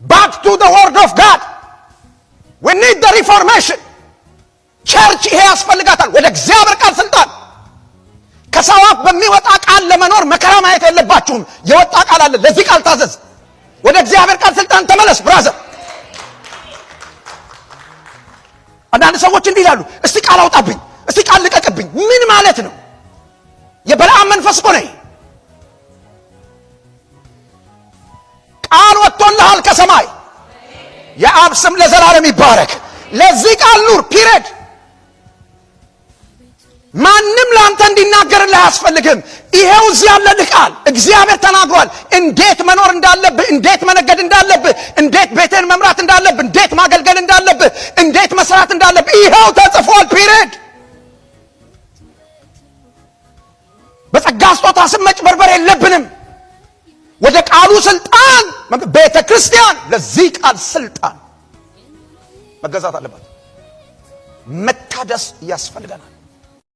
back to the word of God. We need the reformation. ቸርች ይሄ ያስፈልጋታል። ወደ እግዚአብሔር ቃል ስልጣን ከሰዋት በሚወጣ ቃል ለመኖር መከራ ማየት የለባችሁም። የወጣ ቃል አለ። ለዚህ ቃል ታዘዝ። ወደ እግዚአብሔር ቃል ስልጣን ተመለስ ብራዘር። አንዳንድ ሰዎች እንዲህ ይላሉ፣ እስቲ ቃል አውጣብኝ፣ እስቲ ቃል ልቀቅብኝ። ምን ማለት ነው? የበለዓም መንፈስ እኮ ነው። ቃል ወጥቶልሃል ከሰማይ። የአብ ስም ለዘላለም ይባረክ። ለዚህ ቃል ኑር ፒሪየድ። ማንም ላንተ እንዲናገርልህ አያስፈልግም። ይሄው እዚህ ያለልህ ቃል እግዚአብሔር ተናግሯል። እንዴት መኖር እንዳለብህ፣ እንዴት መነገድ እንዳለብህ፣ እንዴት ቤትህን መምራት እንዳለብህ፣ እንዴት ማገልገል እንዳለብህ፣ እንዴት መስራት እንዳለብህ ይሄው ተጽፏል ፒሪየድ። በጸጋ ስጦታ ስም መጭበርበር የለብንም። ወደ ቃሉ ስልጣን ቤተ ክርስቲያን ለዚህ ቃል ስልጣን መገዛት አለባት። መታደስ ያስፈልገናል።